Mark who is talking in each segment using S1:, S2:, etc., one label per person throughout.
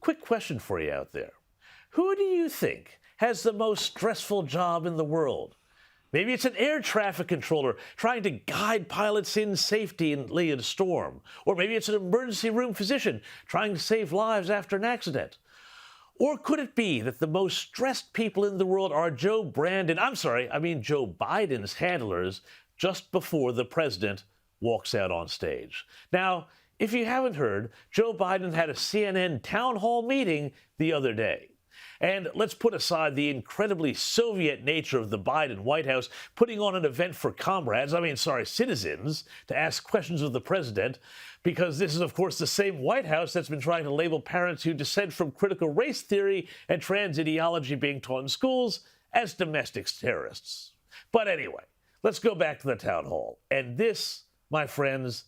S1: quick question for you out there. Who do you think has the most stressful job in the world? Maybe it's an air traffic controller trying to guide pilots in safety in a storm. Or maybe it's an emergency room physician trying to save lives after an accident. Or could it be that the most stressed people in the world are Joe Biden's handlers just before the president walks out on stage? Now, if you haven't heard, Joe Biden had a CNN town hall meeting the other day. And let's put aside the incredibly Soviet nature of the Biden White House putting on an event for citizens to ask questions of the president, because this is, of course, the same White House that's been trying to label parents who dissent from critical race theory and trans ideology being taught in schools as domestic terrorists. But anyway, let's go back to the town hall. And this, my friends,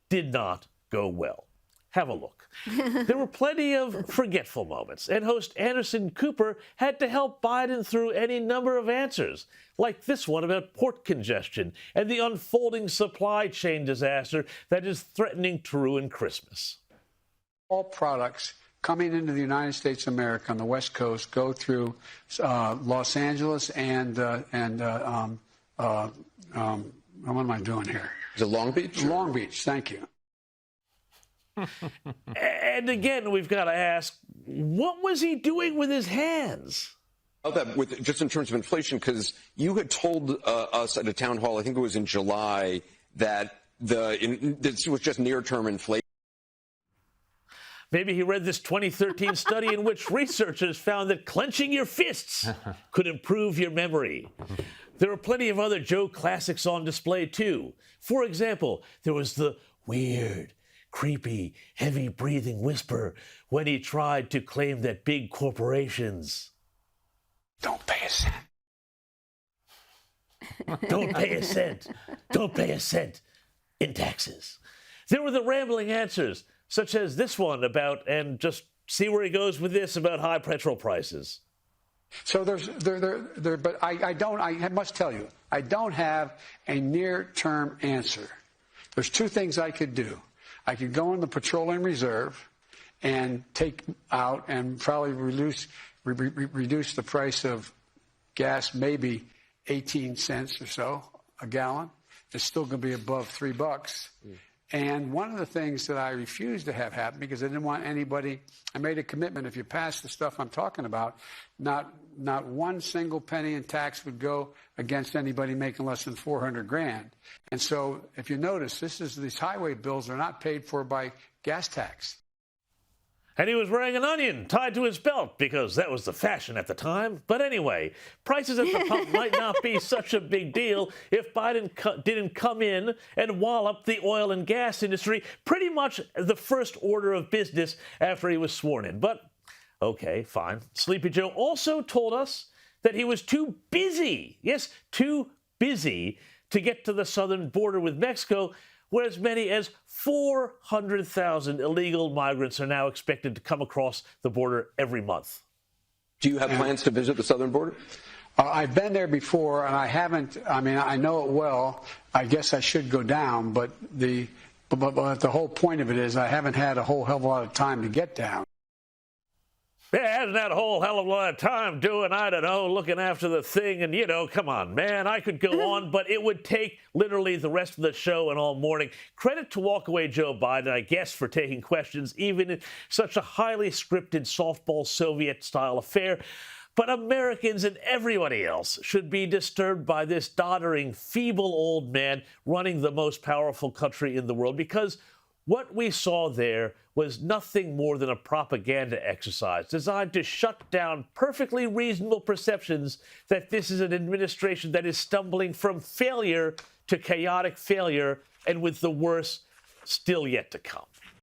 S1: did not go well. Have a look. There were plenty of forgetful moments, and host Anderson Cooper had to help Biden through any number of answers, like this one about port congestion and the unfolding supply chain disaster that is threatening to ruin Christmas.
S2: All products coming into the United States of America on the West Coast go through Los Angeles and what am I doing here?
S3: Is it Long Beach?
S2: Long Beach, thank you.
S1: And again, we've got to ask, what was he doing with his hands?
S3: That just in terms of inflation, because you had told us at a town hall, I think it was in July, that this was just near-term inflation.
S1: Maybe he read this 2013 study in which researchers found that clenching your fists could improve your memory. There were plenty of other Joe classics on display, too. For example, there was the weird, creepy, heavy-breathing whisper when he tried to claim that big corporations
S2: Don't pay a cent.
S1: don't pay a cent. Don't pay a cent in taxes. There were the rambling answers, such as this one about, and just see where he goes with this, about high petrol prices.
S2: So but I must tell you, I don't have a near-term answer. There's two things I could do. I could go in the petroleum reserve and take out and probably reduce the price of gas, maybe 18 cents or so a gallon. It's still going to be above $3. And one of the things that I refused to have happen, because I didn't want anybody, I made a commitment, if you pass the stuff I'm talking about, not one single penny in tax would go against anybody making less than $400,000. And so if you notice, these highway bills are not paid for by gas tax.
S1: And he was wearing an onion tied to his belt because that was the fashion at the time. But anyway, prices at the pump might not be such a big deal if Biden didn't come in and wallop the oil and gas industry pretty much the first order of business after he was sworn in. But, okay, fine. Sleepy Joe also told us that he was too busy, yes, too busy to get to the southern border with Mexico, where as many as 400,000 illegal migrants are now expected to come across the border every month.
S3: Do you have plans to visit the southern border?
S2: I've been there before, and I haven't. I mean, I know it well. I guess I should go down, but the whole point of it is I haven't had a whole hell of a lot of time to get down.
S1: Yeah, hasn't had a whole hell of a lot of time doing, I don't know, looking after the thing. And, come on, man, I could go on, but it would take literally the rest of the show and all morning. Credit to Walkaway Joe Biden, I guess, for taking questions, even in such a highly scripted softball Soviet-style affair. But Americans and everybody else should be disturbed by this doddering, feeble old man running the most powerful country in the world, because what we saw there was nothing more than a propaganda exercise designed to shut down perfectly reasonable perceptions that this is an administration that is stumbling from failure to chaotic failure, and with the worst still yet to come.